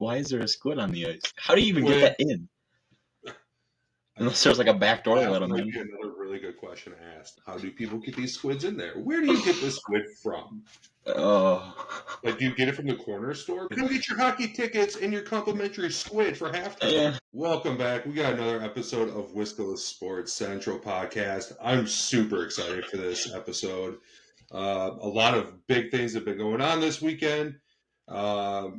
why is there a squid on the ice? How do you even get Squid. that in? Unless there's like a back door to let That them might in. be another really good question to ask. How do people get these squids in there? Where do you get the squid from? Like, do you get it from the corner store? Come get your hockey tickets and your complimentary squid for halftime. Yeah. Welcome back. We got another episode of Wisco Sports Central podcast. I'm super excited for this episode. A lot of big things have been going on this weekend. I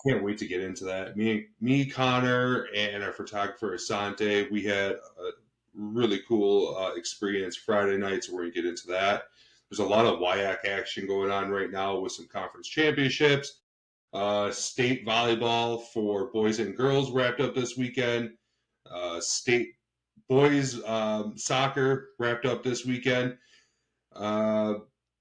can't wait to get into that. Me, Connor, and our photographer Asante, we had a really cool experience Friday night, so we're going to get into that. There's a lot of WIAC action going on right now with some conference championships. State volleyball for boys and girls wrapped up this weekend. State boys soccer wrapped up this weekend.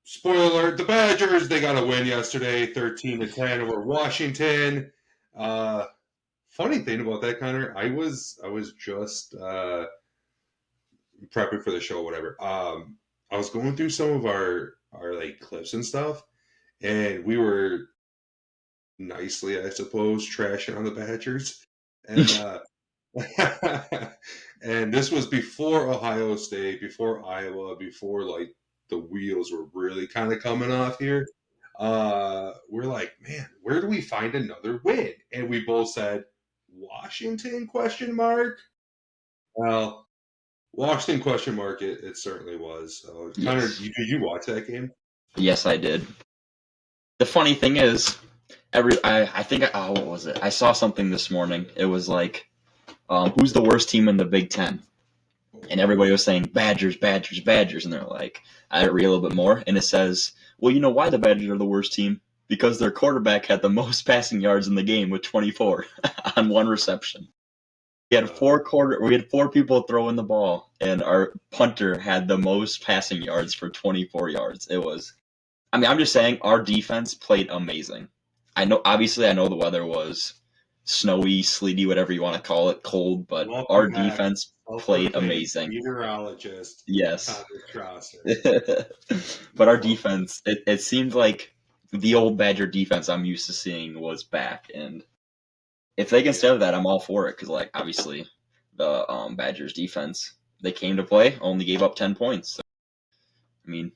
Spoiler alert, the Badgers, they got a win yesterday, 13-10 over Washington. Funny thing about that, Connor, I was just prepping for the show, whatever. I was going through some of our like clips and stuff, and we were nicely, I suppose, trashing on the Badgers. And and this was before Ohio State, before Iowa, before like the wheels were really kind of coming off here. We're like, man, where do we find another win? And we both said Washington ? Well, Washington ? It certainly was. So, Yes. Connor, did you watch that game? Yes, I did. The funny thing is, what was it? I saw something this morning. It was like, who's the worst team in the Big Ten? And everybody was saying Badgers, Badgers, Badgers, and they're like, I read a little bit more, and it says, well, you know why the Badgers are the worst team? Because their quarterback had the most passing yards in the game with 24 on one reception. We had four people throwing the ball, and our punter had the most passing yards for 24 yards. I'm just saying, our defense played amazing. I know the weather was snowy, sleety, whatever you want to call it, cold, but our defense played amazing. Meteorologist. Yes. Strasser. But our defense, it seemed like the old Badger defense I'm used to seeing was back, and if they can stay with that, I'm all for it, because like obviously the Badgers defense, they came to play, only gave up 10 points. So, I mean,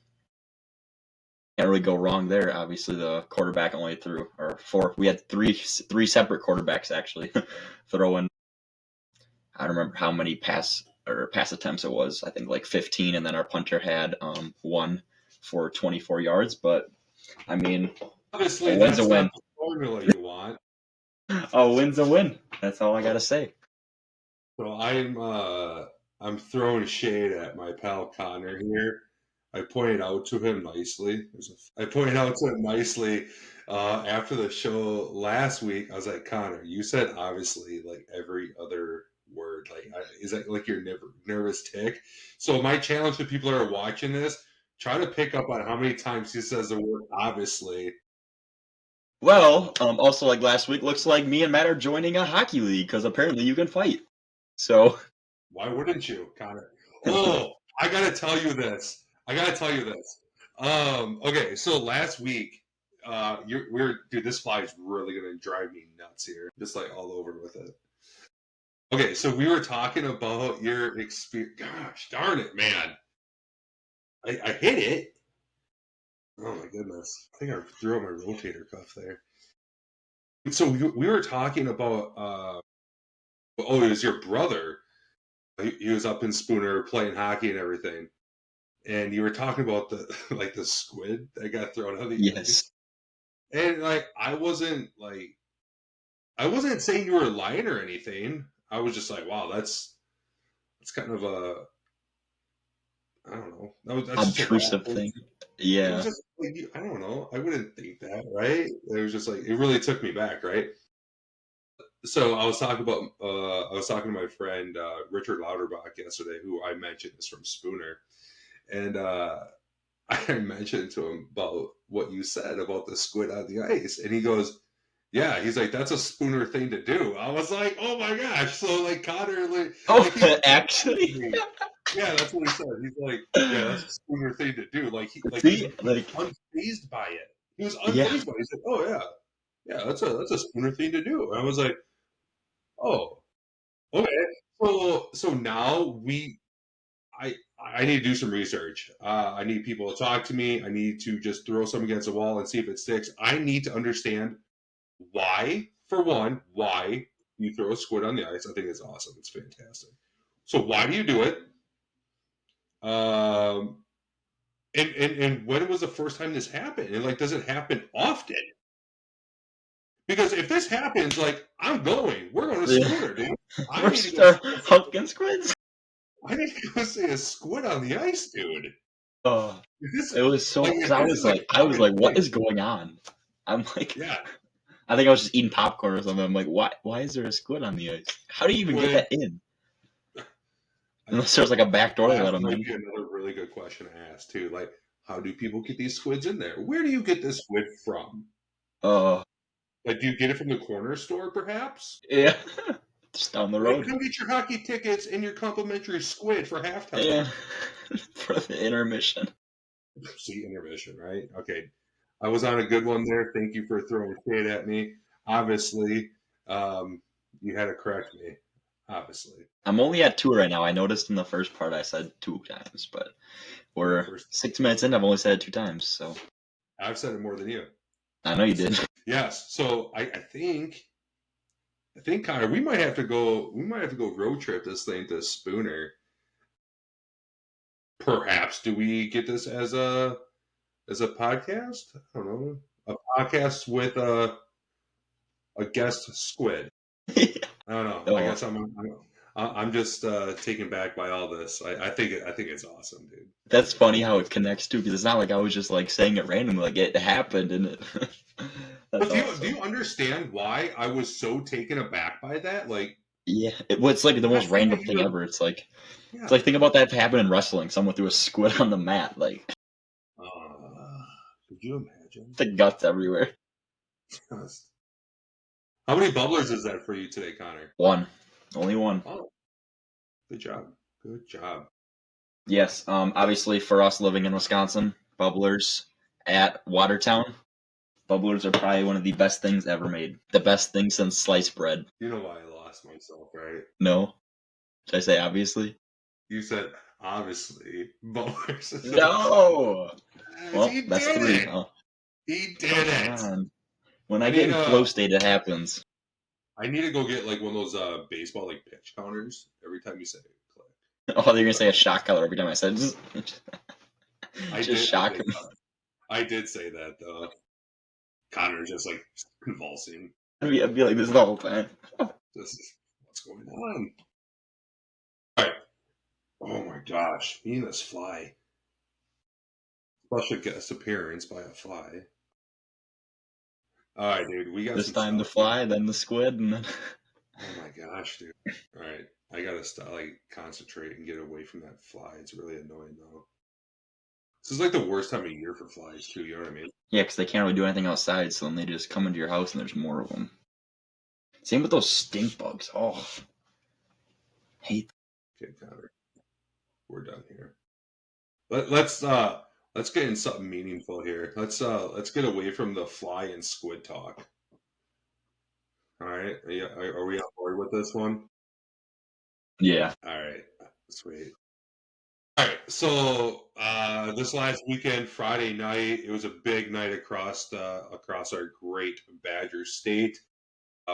can't really go wrong there. Obviously, the quarterback only threw four. We had three separate quarterbacks actually throwing. I don't remember how many pass attempts it was. I think like 15, and then our punter had one for 24 yards. But I mean, obviously, a win's a win. Not the formula you want. A win's a win. That's all I gotta say. So I'm throwing shade at my pal Connor here. I pointed out to him nicely. After the show last week. I was like, Connor, you said obviously like every other word. Like, is that like your nervous tick? So my challenge to people that are watching this: try to pick up on how many times he says the word obviously. Well, also like last week, looks like me and Matt are joining a hockey league because apparently you can fight. So why wouldn't you, Connor? Oh, I gotta tell you this. Okay, so last week, dude, this fly is really gonna drive me nuts here. Just like all over with it. Okay, so we were talking about your experience. Gosh darn it, man! I hit it. Oh my goodness! I think I threw out my rotator cuff there. So we were talking about. It was your brother. He was up in Spooner playing hockey and everything. And you were talking about the squid that got thrown on the ice. And like I wasn't saying you were lying or anything. I was just like, wow, that's kind of a, I don't know. That's obtrusive thing. Yeah. It was just like, I don't know. I wouldn't think that, right? It was just like, it really took me back, right? So I was talking to my friend Richard Lauterbach yesterday, who I mentioned is from Spooner. And I mentioned to him about what you said about the squid on the ice. And he goes, yeah, he's like, that's a Spooner thing to do. I was like, oh my gosh. So like Connor, actually? Yeah, that's what he said. He's like, yeah, that's a Spooner thing to do. Like he was unfazed by it. He was unfazed by it. He said, oh yeah. Yeah, that's a Spooner thing to do. And I was like, oh, okay. So now I need to do some research. I need people to talk to me. I need to just throw some against the wall and see if it sticks. I need to understand why, for one, why you throw a squid on the ice. I think it's awesome. It's fantastic. So why do you do it? Um, and when was the first time this happened? And like, does it happen often? Because if this happens, like, I'm going. We're going to Yeah. Spooner, dude. I We're need to go. still Humpkin squids. I need to go see a squid on the ice, dude. Oh, If this it was so because if this is a I was common like, what thing, is going on? I'm like, yeah. I think I was just eating popcorn or something. I'm like, why is there a squid on the ice? How do you even get Squid. that in? I, Unless there's like a back door to let that them might in. be another really good question to ask too. Like, how do people get these squids in there? Where do you get this squid from? Oh, Like, do you get it from the corner store, perhaps? yeah, just down the Like, road. come get your hockey tickets and your complimentary squid for halftime. Yeah, for the intermission. See, intermission, right? Okay, I was on a good one there. Thank you for throwing shade at me. Obviously, um, you had to correct me. Obviously, I'm only at 2 right now. I noticed in the first part I said 2 times, but in the we're first, 6 minutes in. I've only said it 2 times, so I've said it more than you. I know you did. Yes. So I think Connor, we might have to go. We might have to go road trip this thing to Spooner. Perhaps do we get this as a podcast? I don't know. A podcast with a guest squid. I don't know. I Oh, guess I'm just taken back by all this. I think it's awesome, dude. that's funny how it connects too, because it's not like I was just like saying it randomly. Like it happened, and it. That's But do awesome. you understand why I was so taken aback by that? Like, Yeah, well, it's like the not most saying random that thing you're, ever. It's yeah. like think about that happened in wrestling. Someone threw a squid on the mat. Like Could you imagine? the guts everywhere. How many bubblers is that for you today, Connor? One, only one. Oh, good job. Good job. Yes. Obviously for us living in Wisconsin, bubblers at Watertown. Bubblers are probably one of the best things ever made. The best thing since sliced bread. You know why I lost myself, right? No? Should I say obviously? You said obviously bubblers. No! Well, He that's did 3. it. Oh, He did come it. on. When I I get need in flow state, it happens. I need to go get like one of those baseball like pitch counters every time you say click. Oh, they're gonna say a Click. shot color every time I said I just did. shock him. I did say that though. Connor's just like convulsing. I'd be like this the whole time. This is what's going on. All right. Oh my gosh, me and this fly. Special guest appearance by a fly. All right, dude. We got This some time the stuff here. fly, then the squid, and then Oh my gosh, dude. All right. I gotta like concentrate and get away from that fly. It's really annoying though. This is like the worst time of year for flies too. You know what I mean? yeah, because they can't really do anything outside, so then they just come into your house and there's more of them. Same with those stink bugs. Oh, hate. Okay, Connor. We're done here. Let's get in something meaningful here. Let's get away from the fly and squid talk. All right. Are we on board with this one? Yeah. All right. Sweet. All right. So this last weekend, Friday night, it was a big night across our great Badger State.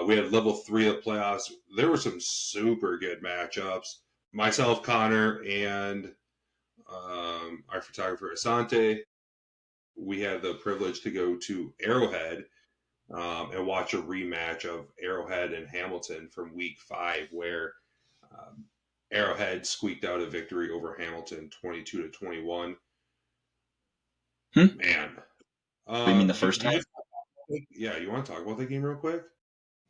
We had level 3 of playoffs. There were some super good matchups. Myself, Connor, and our photographer Asante. We had the privilege to go to Arrowhead and watch a rematch of Arrowhead and Hamilton from Week 5, where um, Arrowhead squeaked out a victory over Hamilton, 22-21. Hmm? Man, You mean the first time? yeah, you want to talk about the game real quick?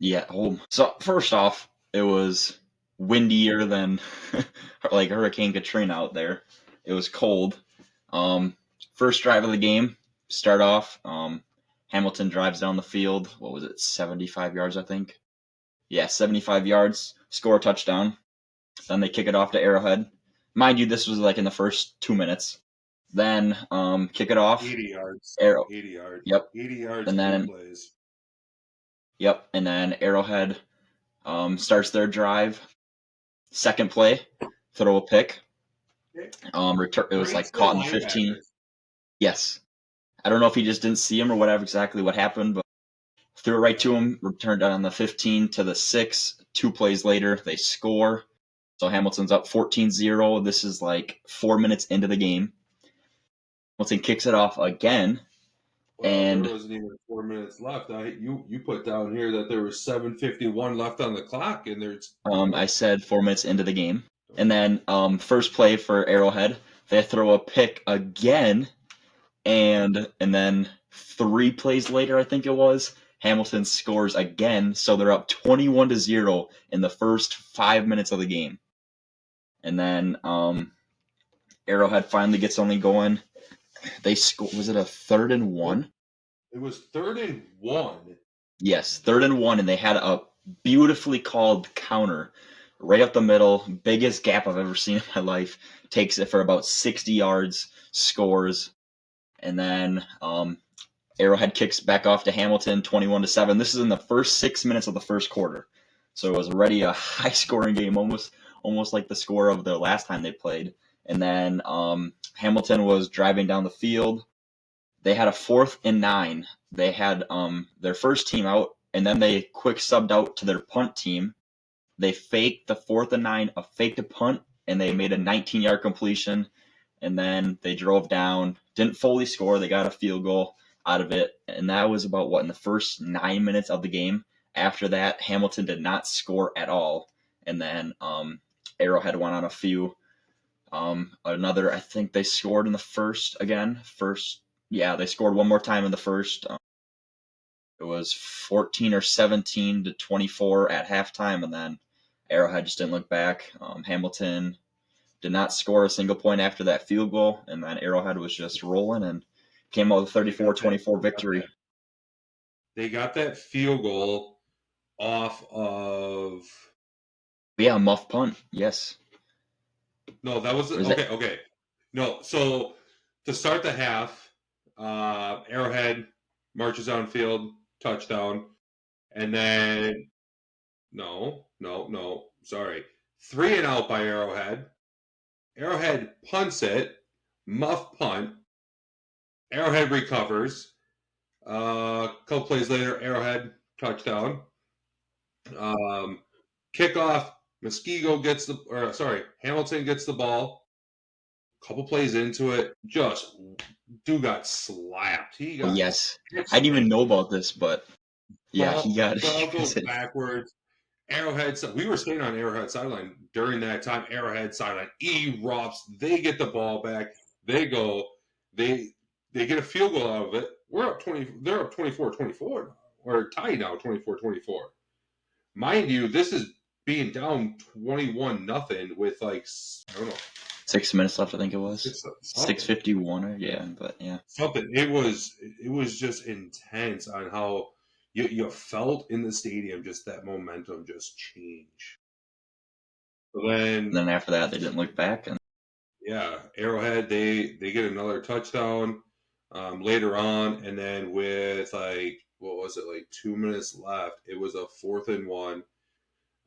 Yeah. So first off, it was windier than like Hurricane Katrina out there. It was cold. Um, First drive of the game, start off. Hamilton drives down the field. What was it? 75 yards, I think. Yeah, 75 yards. Score a touchdown. Then they kick it off to Arrowhead. Mind you, this was like in the first 2 minutes. Then kick it off. 80 yards. Arrow. 80 yards. Yep. 80 yards, And 3 then plays. Yep. And then Arrowhead starts their drive. Second play, throw a pick. It was Breaks like the caught in the 15. linebackers. Yes. I don't know if he just didn't see him or whatever exactly what happened, but threw it right to him, returned it on the 15 to the 6. 2 plays later, they score. So Hamilton's up 14-0. This is like 4 minutes into the game. Hamilton kicks it off again. Well, there And wasn't even 4 minutes left. You put down here that there was 7:51 left on the clock, and there's I said 4 minutes into the game. And then first play for Arrowhead, they throw a pick again. And then 3 plays later, I think it was, Hamilton scores again. So they're up 21-0 in the first 5 minutes of the game. And then Arrowhead finally gets only going. They score. Was it a 3rd and 1? it was 3rd and 1. Yes, 3rd and 1, and they had a beautifully called counter right up the middle, biggest gap I've ever seen in my life. Takes it for about 60 yards, scores, and then Arrowhead kicks back off to Hamilton, 21-7. This is in the first 6 minutes of the first quarter, so it was already a high-scoring game, almost like the score of the last time they played. And then Hamilton was driving down the field. They had a 4th and 9. They had their first team out, and then they quick subbed out to their punt team. They faked the 4th and 9, faked a punt, and they made a 19-yard completion. And then they drove down, didn't fully score. They got a field goal out of it, and that was about in the first 9 minutes of the game. After that, Hamilton did not score at all, and then Arrowhead went on a few. I think they scored in the first again. Yeah, they scored one more time in the first. It was 14 or 17-24 at halftime, and then Arrowhead just didn't look back. Hamilton did not score a single point after that field goal, and then Arrowhead was just rolling and came out with a 34-24 victory. They got that field goal off of. Yeah, muff punt. Yes. No, that was Or is that okay. Okay, no. So to start the half, Arrowhead marches on field, touchdown, and then no. Sorry, 3-and-out by Arrowhead. Arrowhead punts it, muff punt. Arrowhead recovers. A couple plays later, Arrowhead touchdown. Kickoff. Hamilton gets the ball. Couple plays into it, just dude got slapped. He got yes. I didn't even know about this, but yeah, he got ball he goes backwards. Arrowhead. We were staying on Arrowhead sideline during that time. Arrowhead sideline erupts. They get the ball back. They go. They get a field goal out of it. We're up 20. They're up 24-24 now. Or tied now 24-24. Mind you, this is being down 21-0 with like I don't know 6 minutes left. I think it was something. 6:51 or yeah, but yeah. Something. It was just intense on how you felt in the stadium just that momentum just change. So And then after that, they didn't look back. And yeah, Arrowhead they get another touchdown later on, and then with like what was it, like 2 minutes left, it was a 4th and 1.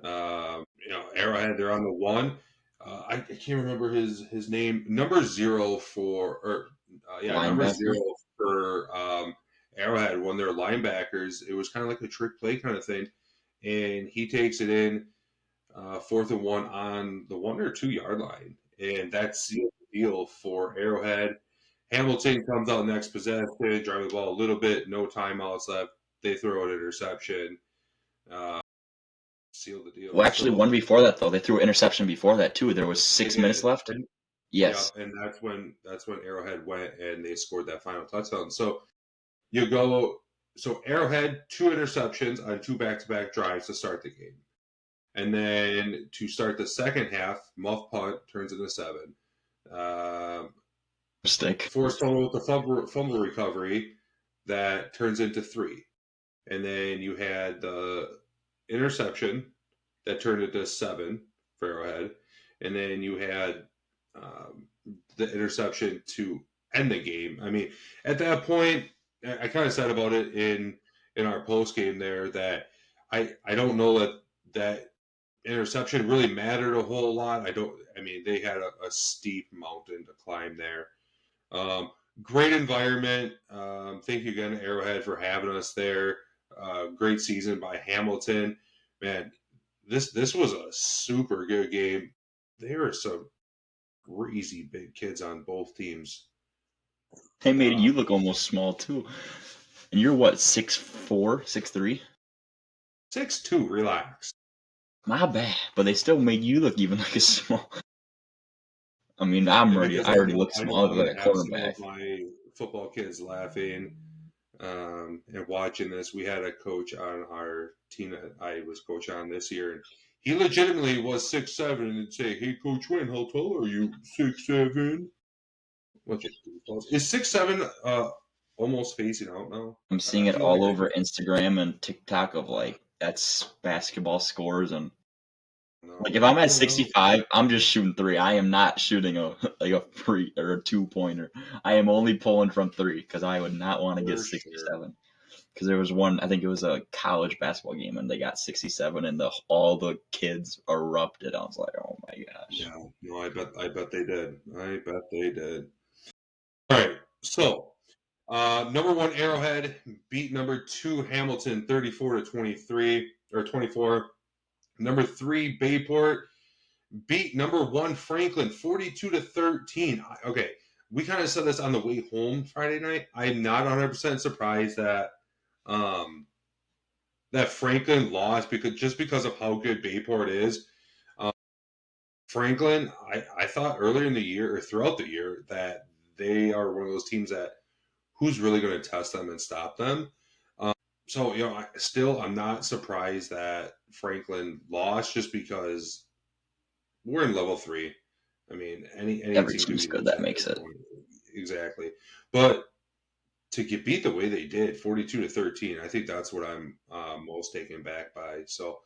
Arrowhead they're on the 1. I can't remember his name. Number 0 for number linebacker. 0 for Arrowhead, one of their linebackers. It was kind of like a trick play kind of thing, and he takes it in 4th and 1 on the 1 or 2 yard line, and that's the deal for Arrowhead. Hamilton comes out next possession, drive the ball a little bit, no timeouts left. They throw an interception, uh, seal the deal. Well, actually, So one before that though, they threw an interception before that too. There was they 6 minutes did, left. and yeah, Yes. and that's when Arrowhead went and they scored that final touchdown. So you go, so Arrowhead 2 interceptions on 2 back-to-back drives to start the game. And then to start the second half, muff punt turns into 7. Stick. Forced fumble with the fumble recovery that turns into 3. And then you had the interception that turned into 7 for Arrowhead. And then you had the interception to end the game. I mean, at that point, I kind of said about it in in our post game there that I don't know that interception really mattered a whole lot. I mean, they had a steep mountain to climb there. Great environment. Thank you again, Arrowhead, for having us there. Great season by Hamilton. Man, this was a super good game. There are some crazy big kids on both teams. They made you look almost small too. And you're what, 6'4", 6'3"? 6'2", relax. My bad, but they still made you look even like a small. I mean, I Because already look I small. know I I'm look going like to a have some quarterback. of my football kids laughing and watching this. We had a coach on our team that I was coach on this year, and he legitimately was 6'7", and say, "Hey, Coach Wayne, how tall are you? 6'7". What is 6'7" almost phasing out now? I'm I seeing it feel like all over Instagram and TikTok of like that's basketball scores and like if I'm I at don't know. 65, I'm just shooting three. I am not shooting a like a free or a 2-pointer. I am only pulling from three because I would not want to get For sure. 67. Because there was one, I think it was a college basketball game, and they got 67, and all the kids erupted. I was like, oh my gosh. Yeah, no, I bet they did. I bet they did. All right, so number one Arrowhead beat number two Hamilton 34-23 or 24. Number three Bayport beat number one Franklin 42-13. Okay, we kind of said this on the way home Friday night. I'm not 100% surprised that that Franklin lost because of how good Bayport is. Franklin, I thought earlier in the year or throughout the year that they are one of those teams that who's really going to test them and stop them. So I'm not surprised that Franklin lost just because we're in level 3. I mean, any Every team can team's be good. That legit at makes this it. point. Exactly, but to get beat the way they did, 42-13, I think that's what I'm most taken back by. So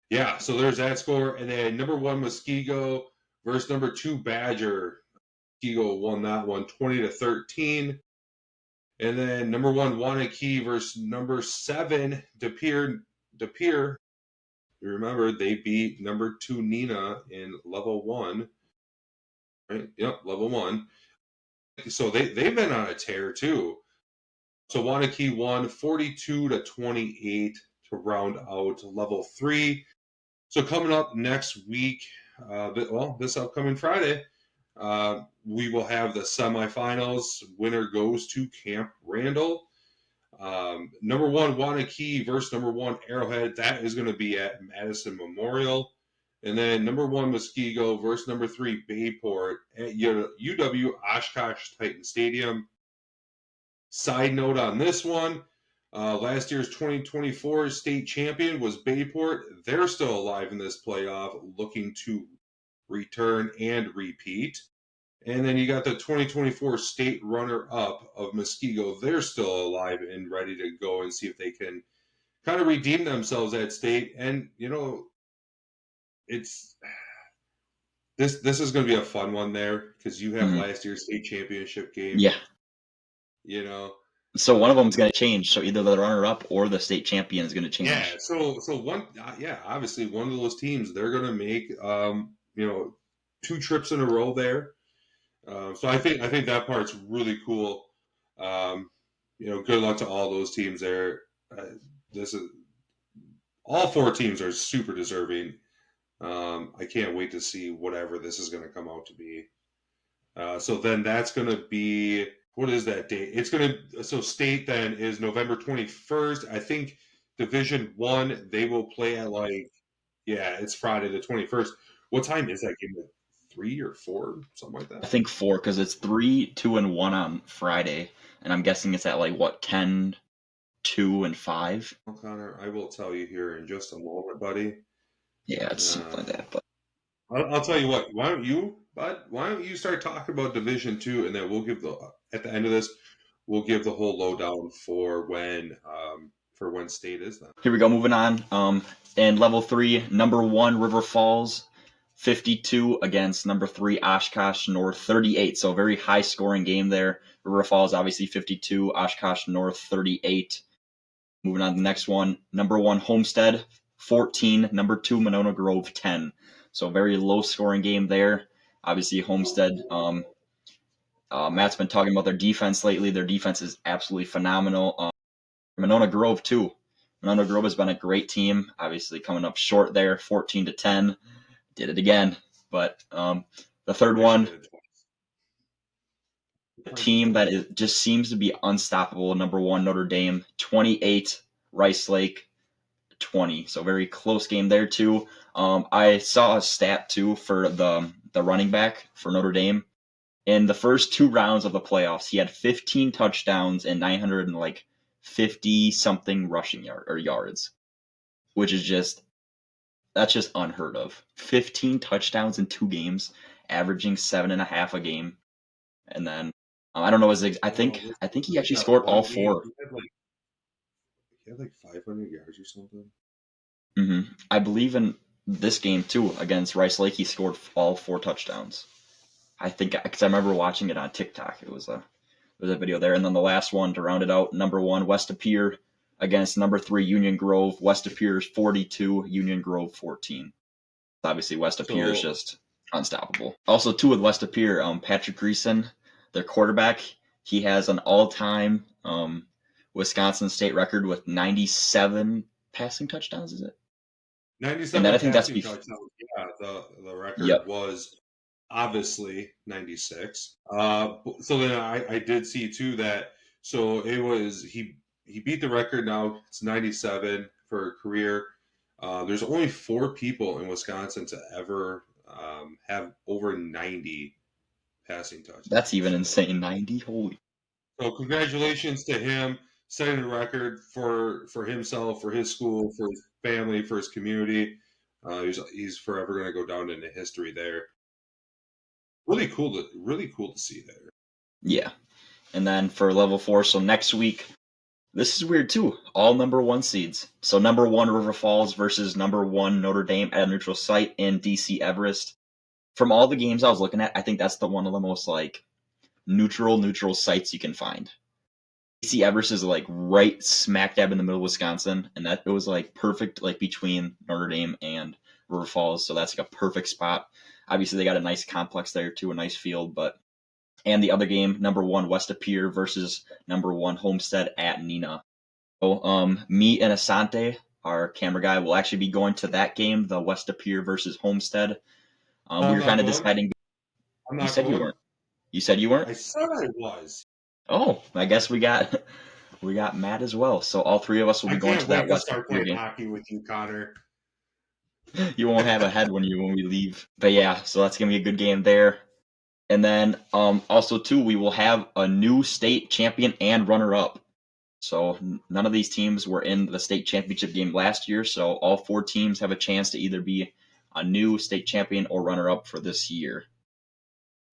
yeah, so there's that score, and then number one Muskego versus number two Badger. Muskego won that one 20-13. And then number one Wanakee versus number 7 De Pere. You remember they beat number 2 Nina in level 1. Right? Yep, level 1. So they've been on a tear too. So Wanakee won 42-28 to round out level 3. So coming up next week, this upcoming Friday, we will have the semifinals. Winner goes to Camp Randall. Number one Wanakee versus number one Arrowhead. That is going to be at Madison Memorial. And then number one Muskego versus number 3 Bayport at UW Oshkosh Titan Stadium. Side note on this one, last year's 2024 state champion was Bayport. They're still alive in this playoff, looking to return and repeat. And then you got the 2024 state runner-up of Muskego. They're still alive and ready to go and see if they can kind of redeem themselves at state. And it's this is going to be a fun one there because you have Mhm. last year's state championship game. Yeah. You know, So one of them is going to change. So either the runner-up or the state champion is going to yeah. change. So one, obviously one of those teams they're going to make 2 trips in a row there. So I think that part's really cool. Good luck to all those teams there. This is all 4 teams are super deserving. I can't wait to see whatever this is going to come out to be. So then that's going to be what is that date? It's going to state then is November 21st. I think Division 1 they will play at it's Friday the 21st. What time is that game? 3 or 4, something like I that. think 4 because it's 3, 2, and 1 on Friday, and I'm guessing it's at like what 10, 2, and 5. Well, Connor, I will tell you here in just a moment, buddy. Yeah, it's something Uh, like that. But I'll tell you what. Why don't you, bud? Why don't you start talking about Division 2, and then we'll give at the end of this, we'll give the whole lowdown for when state is then. here we go. Moving on. In level 3, number 1 River Falls, 52 against number 3 Oshkosh North, 38. So a very high scoring game there. River Falls obviously 52, Oshkosh North 38. Moving on to the next one, number 1 Homestead 14, number 2 Monona Grove 10. So very low scoring game there. Obviously Homestead. Matt's been talking about their defense lately. Their defense is absolutely phenomenal. Monona Grove too. Monona Grove has been a great team. Obviously coming up short there, 14-10. Did it again. But the third one, a team that just seems to be unstoppable. Number 1 Notre Dame 28, Rice Lake 20. So very close game there too. I saw a stat too for the running back for Notre Dame. In the first 2 rounds of the playoffs, he had 15 touchdowns and 950 something rushing yards, which is that's just unheard of. 15 touchdowns in 2 games, averaging 7.5 a game, and then I don't know. I think he actually scored all 4. He had like 500 yards or something. I believe in this game too against Rice Lake, he scored all 4 touchdowns. I think because I remember watching it on TikTok. It was a video there, and then the last one to round it out, number 1 West Appear against number 3 Union Grove. West Appear's 42, Union Grove 14. Obviously, West Appear is just unstoppable. Also, too, with West Appear, Patrick Greason, their quarterback, he has an all-time Wisconsin state record with 97 passing touchdowns. Is it? 97 and I think passing touchdowns. Yeah, the record was obviously 96. So then I did see too that so it was he beat the record. Now it's 97 for a career. There's only 4 people in Wisconsin to ever have over 90 passing touchdowns. That's even insane. 90, holy. So congratulations to him setting the record for himself, for his school, for his family, for his community. He's forever going to go down into history there. Really cool to see there. Yeah. And then for level 4, so next week, this is weird too. All number 1 seeds. So number 1 River Falls versus number 1 Notre Dame at a neutral site in DC Everest. From all the games I was looking at, I think that's one of the most like neutral sites you can find. DC Everest is like right smack dab in the middle of Wisconsin, and that it was like perfect like between Notre Dame and River Falls, so that's like a perfect spot. Obviously, they got a nice complex there too, a nice field, and the other game, number 1 West Appear versus number 1 Homestead at Neenah. So, me and Asante, our camera guy, will actually be going to that game, the West Appear versus Homestead. We were kind of deciding. You said you weren't. You said you weren't? I said I was. Oh, I guess we got Matt as well. So all 3 of us will be going to that West Appear game. Hockey with you, Connor. You won't have a head when we leave. But yeah, so that's gonna be a good game there. And then also too, we will have a new state champion and runner-up. So none of these teams were in the state championship game last year. So all 4 teams have a chance to either be a new state champion or runner-up for this year.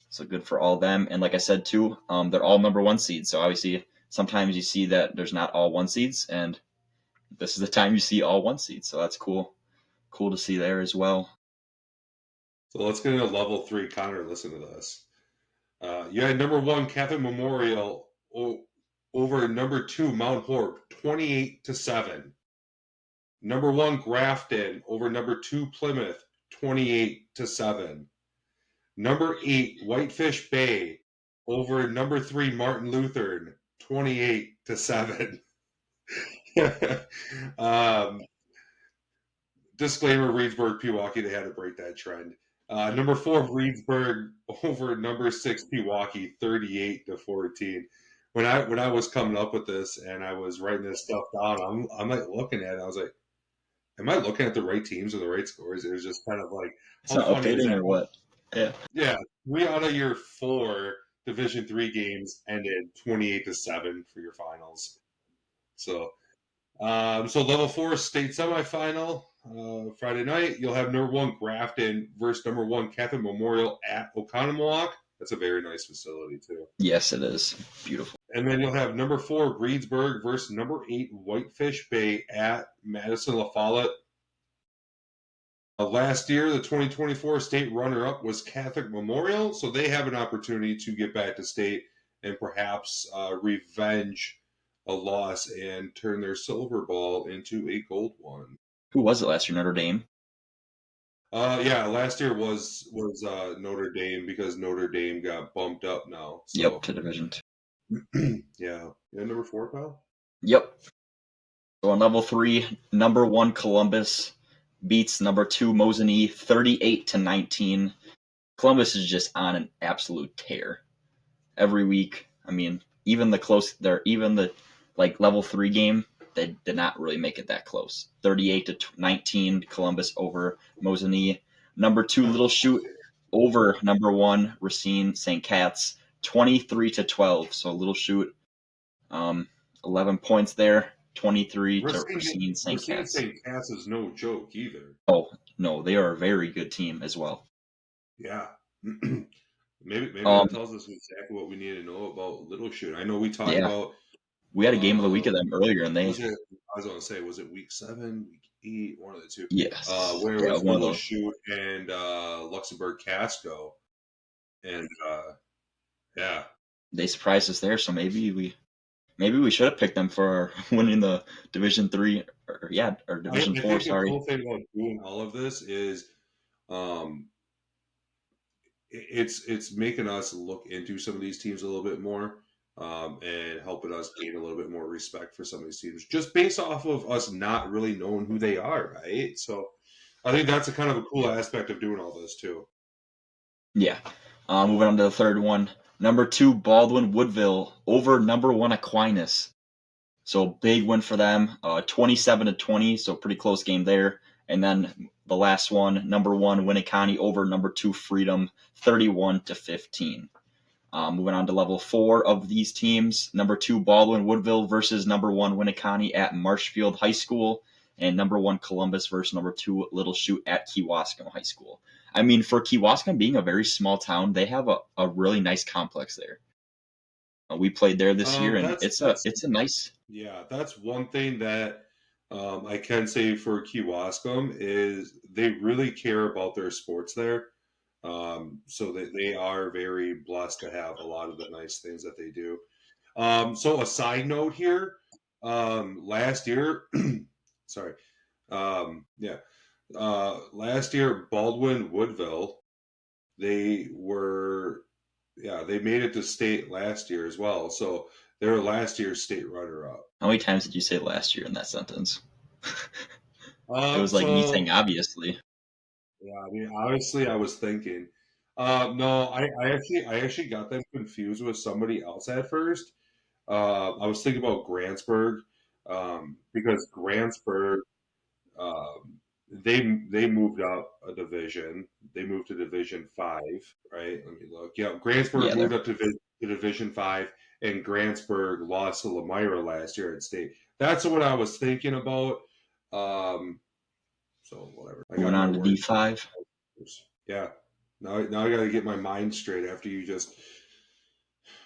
So good for all of them. And like I said too, they're all number 1 seeds. So obviously sometimes you see that there's not all 1 seeds, and this is the time you see all 1 seeds. So that's cool. Cool to see there as well. So let's get into level 3. Connor, listen to this. You had number 1 Catholic Memorial over number 2 Mount Horeb, 28-7. Number 1 Grafton over number 2 Plymouth, 28-7. Number 8 Whitefish Bay over number 3 Martin Lutheran, 28-7. Disclaimer: Reedsburg, Pewaukee, they had to break that trend. Number 4 Reedsburg over number 6 Pewaukee, 38-14. When I was coming up with this and I was writing this stuff down, I'm like looking at it. I was like, am I looking at the right teams or the right scores? It was just kind of like, it's not updating or what? Yeah. 3 out of your 4 Division III games ended 28-7 for your finals. So level 4 state semifinal Friday night. You'll have number 1 Grafton versus number 1 Catholic Memorial at Oconomowoc. That's a very nice facility too. Yes, it is beautiful. And then you'll have number 4 Reedsburg versus number 8 Whitefish Bay at Madison La Follette. Last year, the 2024 state runner-up was Catholic Memorial, so they have an opportunity to get back to state and perhaps revenge a loss and turn their silver ball into a gold one. Who was it last year? Notre Dame? Yeah, last year was Notre Dame because Notre Dame got bumped up now. Yep, So to Division 2. yeah, number 4, pal. Yep. So on level 3, number 1 Columbus beats number 2 Mosinee 38-19. Columbus is just on an absolute tear every week. I mean, even the like level 3 game, they did not really make it that close. 38-19 Columbus over Mosinee. Number 2 Little Chute over number 1 Racine St. Cat's 23-12. So Little Chute 11 points there. 23 to Racine St. Racine Cat's. St. Cat's is no joke either. Oh, no, they are a very good team as well. Yeah. Maybe that tells us exactly what we need to know about Little Chute. I know we talked about. We had a game of the week of them earlier, and they. Was it? I was going to say, was it week 7, week 8, one of the two? Yes. Where Yeah, it was one of Little those. Chute and Luxembourg Casco, and yeah, They surprised us there, so maybe we should have picked them for winning the Division 3 or Division 4. think Sorry. the cool thing about doing all of this is, it's making us look into some of these teams a little bit more, and helping us gain a little bit more respect for some of these teams, just based off of us not really knowing who they are, right? So, I think that's a kind of a cool aspect of doing all this too. Yeah. Moving on to the third one. Number 2 Baldwin Woodville over number 1 Aquinas. So big win for them. 27-20. So pretty close game there. And then the last one, number 1 Winneconne over number 2 Freedom, 31-15. Moving on to level 4 of these teams. Number 2 Baldwin Woodville versus number 1 Winneconne at Marshfield High School. And number 1 Columbus versus number 2 Little Chute at Kewaskum High School. I mean, for Kewaskum being a very small town, they have a really nice complex there. We played there this year, and it's a nice. Yeah, that's one thing that I can say for Kewaskum is they really care about their sports there. So they are very blessed to have a lot of the nice things that they do. So a side note here, last year, sorry, yeah, last year Baldwin Woodville, they made it to state last year as well. So they were last year's state runner-up. How many times did you say last year in that sentence? It was like me saying obviously. Yeah, I mean, honestly, I was thinking. No, I actually got them confused with somebody else at first. I was thinking about Grantsburg, because Grantsburg, they moved up a division. They moved to Division 5, right? Let me look. Yeah, Grantsburg Yeah, moved up to Division 5, and Grantsburg lost to Lemira last year at state. That's what I was thinking about. So whatever. I moving got my on to words. D5. Yeah. Now I got to get my mind straight after you just.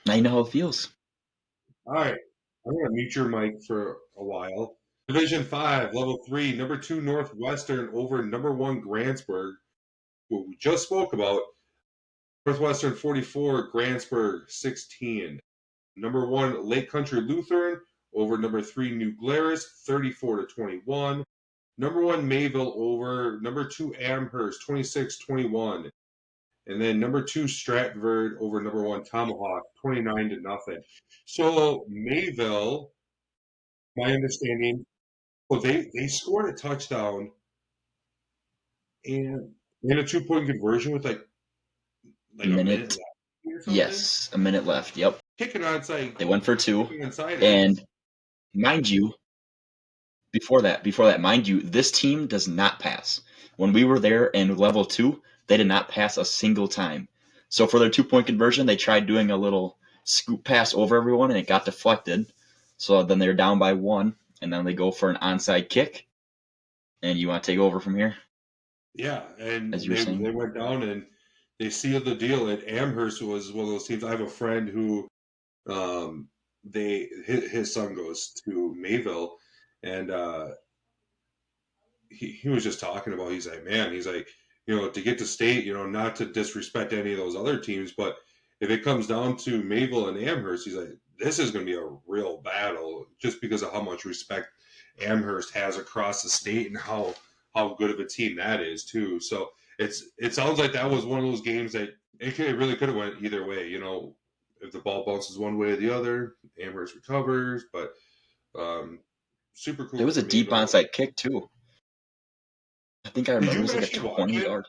Now you know how it feels. All right. I'm going to mute your mic for a while. Division 5, Level 3, number 2 Northwestern over number 1 Grantsburg, who we just spoke about. Northwestern 44, Grantsburg 16. Number 1 Lake Country Lutheran over number 3 New Glarus 34-21. Number 1 Mayville over number 2 Amherst 26-21. And then number 2 Stratford over number 1 Tomahawk 29-0. So Mayville, my understanding, well, they scored a touchdown and in a 2-point conversion with like a minute left or something. Yes, a minute left. Yep. Kicking onside. They went for 2, onside and mind you, before that, mind you, this team does not pass. When we were there in level 2, they did not pass a single time. So for their 2-point conversion, they tried doing a little scoop pass over everyone, and it got deflected. So then they're down by 1, and then they go for an onside kick. And you want to take over from here? Yeah, and As you were saying? they went down and they sealed the deal. And Amherst was one of those teams. I have a friend who, his son goes to Mayville, and he was just talking about. He's like, man, he's like, to get to state, not to disrespect any of those other teams, but if it comes down to Mayville and Amherst, he's like, this is going to be a real battle just because of how much respect Amherst has across the state and how good of a team that is too. So it sounds like that was one of those games that it really could have went either way. You know, if the ball bounces one way or the other, Amherst recovers. But super cool. It was a deep onside kick too. I think I remember it was like a 20-yard.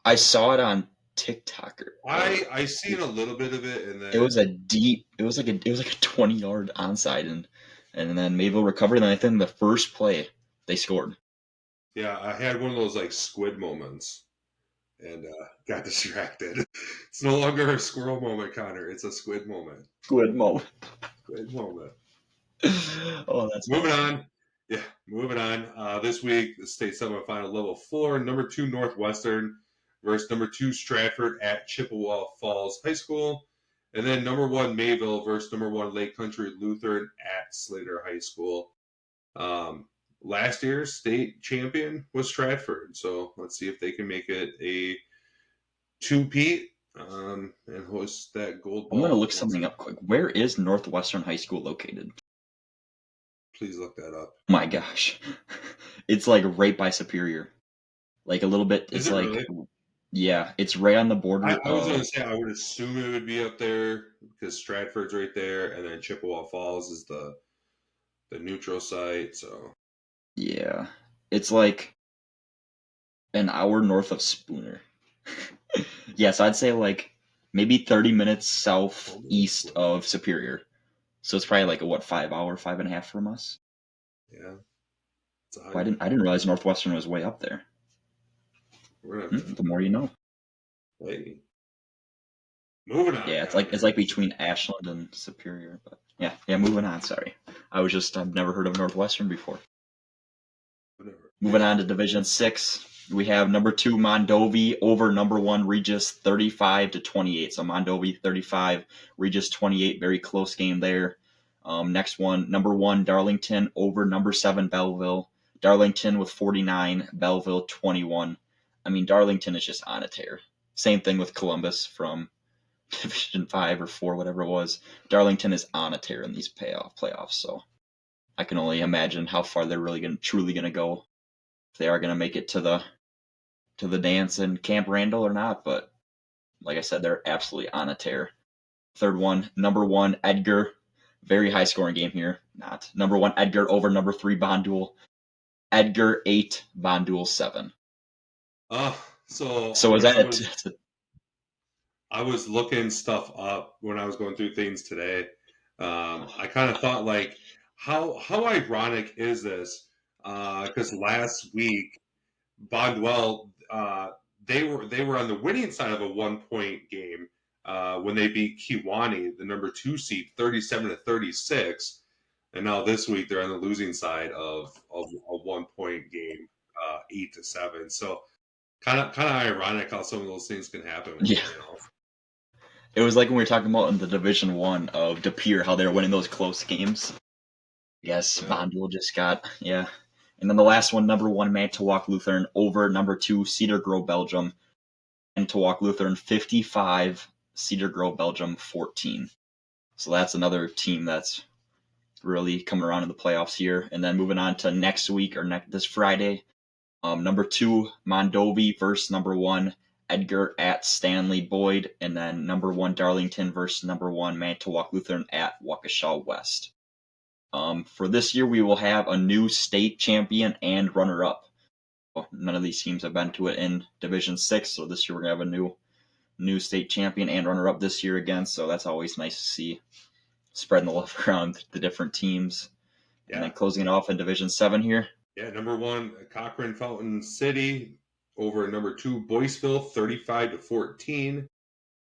I saw it on TikTok. I seen a little bit of it, and then it was like a 20-yard onside, and then Mayville recovered, and then I think the first play they scored. Yeah, I had one of those like squid moments, and got distracted. It's no longer a squirrel moment, Connor. It's a squid moment. Squid moment. Squid moment. Oh, that's moving awesome. on. Yeah, moving on. This week, the state semifinal level 4, number 2 Northwestern versus number 2 Stratford at Chippewa Falls High School, and then number 1 Mayville versus number 1 Lake Country Lutheran at Slater High School. Last year's state champion was Stratford, so let's see if they can make it a two-peat and hoist that gold ball. I'm gonna look something up quick. Where is Northwestern High School located? Please look that up. My gosh, it's like right by Superior, like a little bit. Is It's it like, really? Yeah, it's right on the border. I was going to say I would assume it would be up there because Stratford's right there, and then Chippewa Falls is the neutral site. So yeah, it's like an hour north of Spooner. Yes, I'd say like maybe 30 minutes southeast of Superior. So it's probably like a 5.5 from us. Yeah. Well, I didn't realize Northwestern was way up there. The more you know. Hey. Moving on. Yeah, it's like between Ashland and Superior, but yeah. Moving on. Sorry, I've never heard of Northwestern before. Moving on to Division 6, we have number 2 Mondovi over number 1 Regis 35-28. So Mondovi 35, Regis 28. Very close game there. Next one, number 1 Darlington over number 7 Belleville. Darlington with 49, Belleville 21. I mean, Darlington is just on a tear. Same thing with Columbus from Division 5 or 4, whatever it was. Darlington is on a tear in these playoffs. So I can only imagine how far they're truly gonna go. They are going to make it to the dance in Camp Randall or not, but like I said, they're absolutely on a tear. Third one, number 1 Edgar, very high scoring game here. Not number 1 Edgar over number 3 Bondul. Edgar 8, Bondul 7. So is that I was looking stuff up when I was going through things today. I kind of thought like, how ironic is this? Because last week Bondwell, they were on the winning side of a 1-point game when they beat Kewanee, the number 2 seed, 37-36, and now this week they're on the losing side of a 1-point game, 8-7. So kind of ironic how some of those things can happen. Yeah. You know? It was like when we were talking about in the Division 1 of De Pere, how they were winning those close games. Yes, yeah. Bondwell just got, yeah. And then the last one, number 1 Manitowoc Lutheran over number 2 Cedar Grove Belgium. Manitowoc Lutheran 55, Cedar Grove Belgium 14. So that's another team that's really coming around in the playoffs here. And then moving on to next week or this Friday, number 2 Mondovi versus number 1 Edgar at Stanley Boyd, and then number 1 Darlington versus number 1 Manitowoc Lutheran at Waukesha West. For this year, we will have a new state champion and runner-up. Well, none of these teams have been to it in Division 6, so this year we're going to have a new state champion and runner-up this year again, so that's always nice to see, spreading the love around the different teams. Yeah. And then closing it off in Division 7 here. Yeah, number 1 Cochrane Fountain City over number 2 Boyceville 35-14.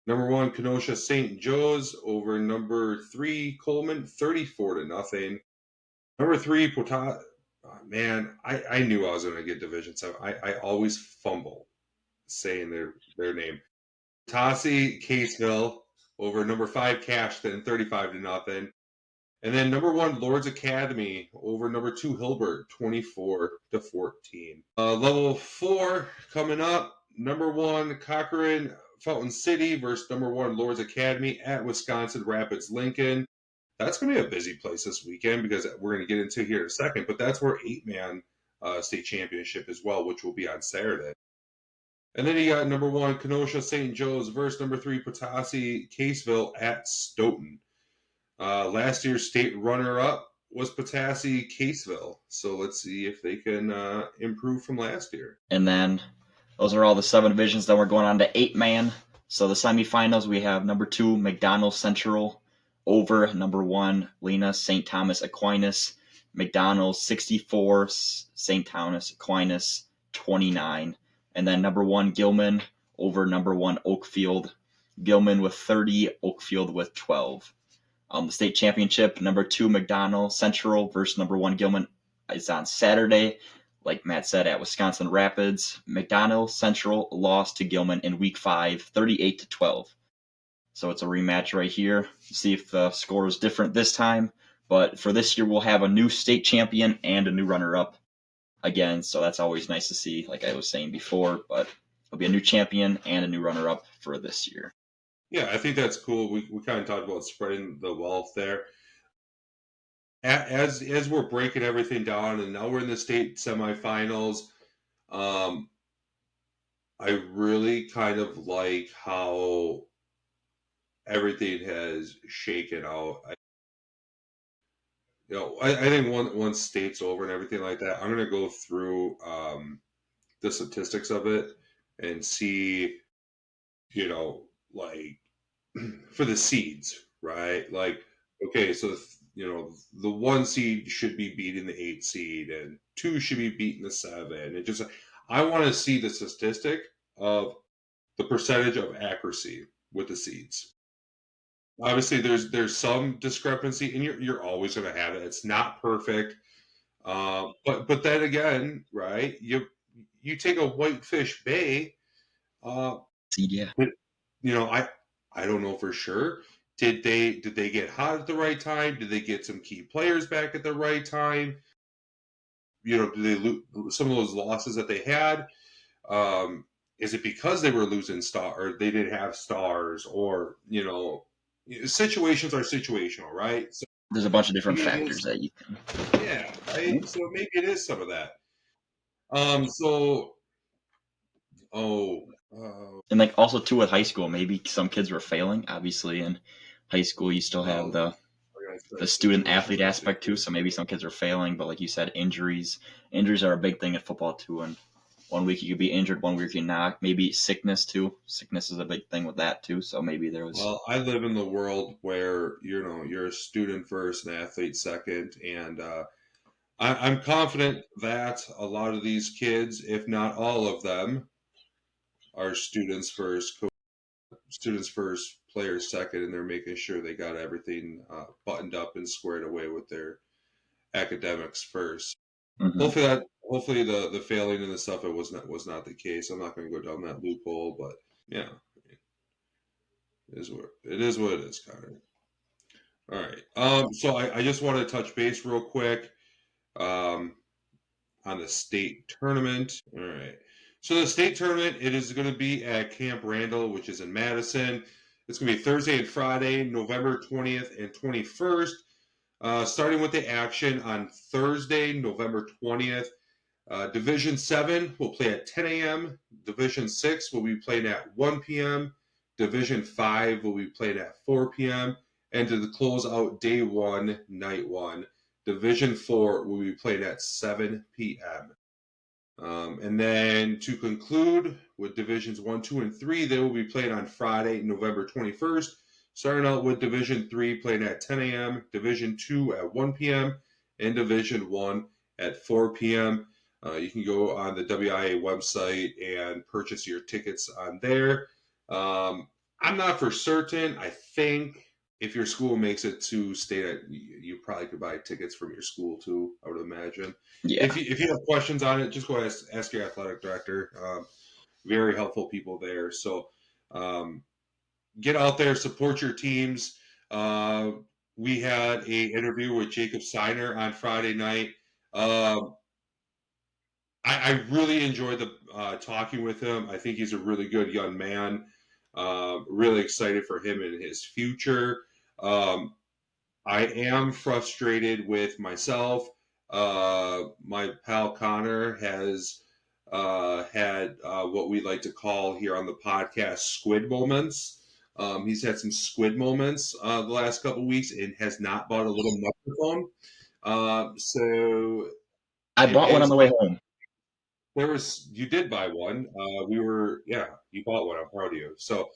Number 1 Kenosha St. Joe's over number 3 Coleman 34-0. Number 3 Potat. Oh, man, I knew I was going to get Division 7. I always fumble saying their name. Potassi Caseville over number 5 Cashton 35-0. And then number 1 Lord's Academy over number 2 Hilbert 24-14. Level 4 coming up. Number 1 Cochrane Fountain City versus number 1 Lord's Academy at Wisconsin Rapids Lincoln. That's going to be a busy place this weekend because we're going to get into here in a second. But that's where 8-man state championship as well, which will be on Saturday. And then you got number 1 Kenosha St. Joe's versus number 3 Potosi Caseville at Stoughton. Last year's state runner-up was Potosi Caseville. So let's see if they can improve from last year. And then those are all the 7 divisions. Then we're going on to 8-man. So the semifinals, we have number 2 McDonald Central over number 1 Lena St. Thomas Aquinas. McDonald 64, St. Thomas Aquinas 29. And then number 1 Gilman over number 1 Oakfield. Gilman with 30, Oakfield with 12. The state championship, number 2 McDonald Central versus number 1 Gilman is on Saturday. Like Matt said, at Wisconsin Rapids. McDonald Central lost to Gilman in week 5, 38-12. So it's a rematch right here. See if the score is different this time. But for this year, we'll have a new state champion and a new runner-up again. So that's always nice to see, like I was saying before. But it'll be a new champion and a new runner-up for this year. Yeah, I think that's cool. We kind of talked about spreading the wealth there. As we're breaking everything down, and now we're in the state semifinals, I really kind of like how everything has shaken out. I think once state's over and everything like that, I'm gonna go through the statistics of it and see, like for the seeds, right? Like, okay, so the 1 seed should be beating the 8 seed, and 2 should be beating the 7. It just, I want to see the statistic of the percentage of accuracy with the seeds. Obviously, there's some discrepancy, and you're always going to have it. It's not perfect, but then again, right? You take a Whitefish Bay, Seed, yeah. I don't know for sure. Did they get hot at the right time? Did they get some key players back at the right time? Did they lose some of those losses that they had? Is it because they were losing or they didn't have stars, or situations are situational, right? So There's a bunch of different factors that you can. yeah, right. So maybe it is some of that. And like also too with high school, maybe some kids were failing. Obviously, in high school, you still have the student athlete aspect too. So maybe some kids are failing, but like you said, injuries are a big thing in football too. And 1 week you could be injured, 1 week you're not. Maybe sickness too. Sickness is a big thing with that too. So maybe there was. Well, I live in the world where you're a student first and athlete second, and I'm confident that a lot of these kids, if not all of them, are students first, players second, and they're making sure they got everything buttoned up and squared away with their academics first. Mm-hmm. Hopefully the failing and the stuff, it was not the case. I'm not going to go down that loophole, but yeah, it is what it is, Connor. All right. So I just want to touch base real quick on the state tournament. All right. So the state tournament, it is going to be at Camp Randall, which is in Madison. It's going to be Thursday and Friday, November 20th and 21st. Starting with the action on Thursday, November 20th. Division 7 will play at 10 a.m. Division 6 will be playing at 1 p.m. Division 5 will be playing at 4 p.m. And to close out day 1, night 1, Division 4 will be playing at 7 p.m. And then to conclude with Divisions 1, 2, and 3, they will be playing on Friday, November 21st. Starting out with Division 3 playing at 10 a.m., Division 2 at 1 p.m., and Division 1 at 4 p.m. You can go on the WIAA website and purchase your tickets on there. I'm not for certain. I think if your school makes it to state, you probably could buy tickets from your school too, I would imagine. Yeah. If you have questions on it, just go ask your athletic director. Very helpful people there. So get out there, support your teams. We had an interview with Jacob Steiner on Friday night. I really enjoyed talking with him. I think he's a really good young man. Really excited for him and his future. I am frustrated with myself. My pal Connor has had what we like to call here on the podcast squid moments. He's had some squid moments the last couple weeks and has not bought a little microphone. So I it bought one on is the way home. you did buy one. You bought one. I'm proud of you. So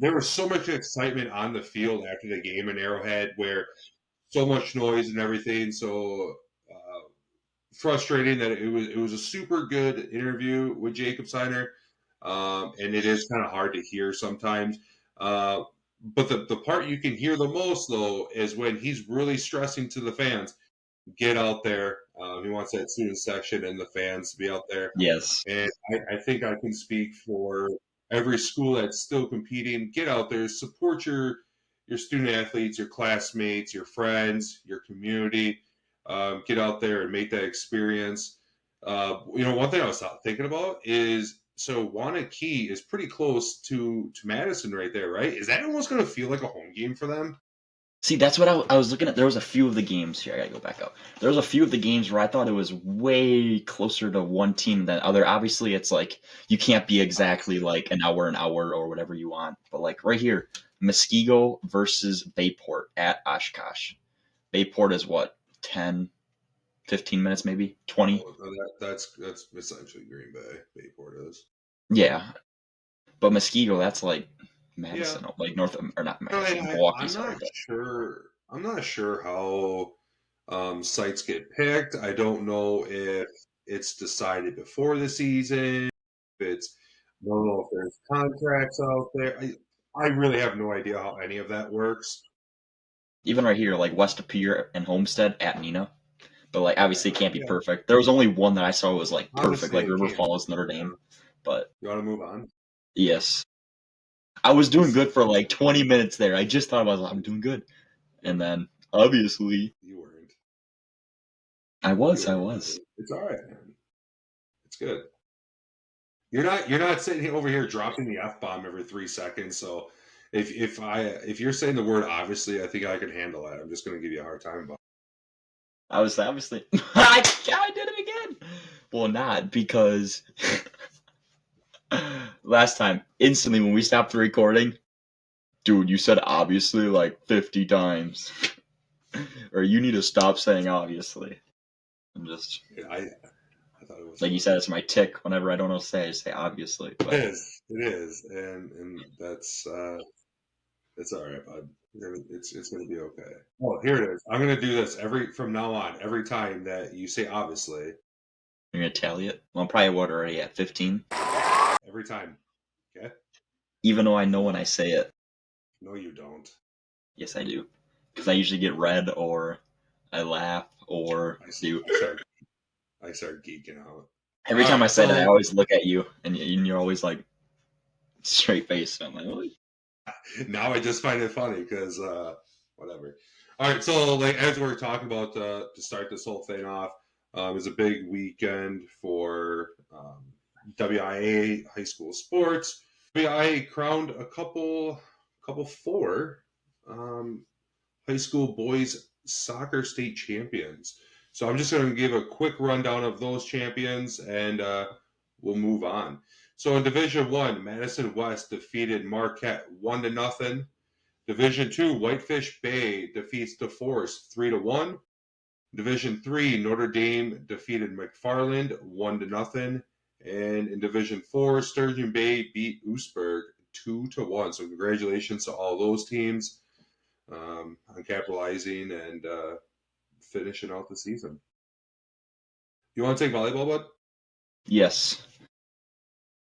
there was so much excitement on the field after the game in Arrowhead, where so much noise and everything. So frustrating that it was a super good interview with Jacob Seiner, and it is kind of hard to hear sometimes. But the part you can hear the most though is when he's really stressing to the fans, get out there. He wants that student section and the fans to be out there. Yes. And I think I can speak for every school that's still competing. Get out there, support your student athletes, your classmates, your friends, your community. Get out there and make that experience. One thing I was thinking about is so Wanakee is pretty close to Madison right there, right? Is that almost going to feel like a home game for them? See, that's what I was looking at. There was a few of the games here. I gotta go back up. There was a few of the games where I thought it was way closer to one team than other. Obviously, it's like you can't be exactly like an hour or whatever you want. But like right here, Muskego versus Bayport at Oshkosh. Bayport is what, 10, 15 minutes maybe? 20? That's essentially Green Bay. Bayport is. Yeah. But Muskego, that's like Yeah, Madison, like North, or not No, Madison, Milwaukee, I'm sorry. not But sure. I'm not sure how sites get picked. I don't know if it's decided before the season. If it's, I don't know if there's contracts out there. I really have no idea how any of that works. even right here, like West Pier and Homestead at Nina. But like obviously it can't be Yeah, perfect. There was only one that I saw was like perfect, honestly, like it River can't be. Falls, Notre Yeah. Dame. But You want to move on? yes, I was doing This good for like 20 minutes there. I just thought I'm doing good, and then obviously you weren't. I You was, I weren't. was. It's all right, man. It's good. You're not sitting over here dropping the F bomb every 3 seconds. So if you're saying the word obviously, I think I can handle that. I'm just gonna give you a hard time about I was obviously I did it again. Well, not because last time instantly when we stopped the recording, dude, you said obviously like 50 times, or you need to stop saying obviously. I'm just it. I thought it was like you funny. said, it's my tick. Whenever I don't know what to say, I say obviously. It But is. It is. And that's it's all right, bud. It's gonna be okay. Oh, here it is. I'm gonna do this from now on. Every time that you say obviously, you're gonna tally it. Well, I'm probably what already at 15, every time. Okay? even though I know when I say it. No, you don't. Yes, I do, because I usually get red or I laugh or I, do. I start geeking out. Every All time I right, say that, I so always look at you, and you're always like straight face. I'm like, oh. now I just find it funny because whatever. All right, so like as we're talking about to start this whole thing off, it was a big weekend for WIA high school sports. WIA crowned a couple four um, high school boys soccer state champions. So I'm just going to give a quick rundown of those champions, and we'll move on. So in Division One, Madison West defeated Marquette 1-0. Division Two, Whitefish Bay defeats DeForest 3-1. Division Three, Notre Dame defeated McFarland 1-0. And in Division Four, Sturgeon Bay beat Oostburg 2-1. So congratulations to all those teams on capitalizing and finishing out the season. You want to take volleyball, bud? Yes.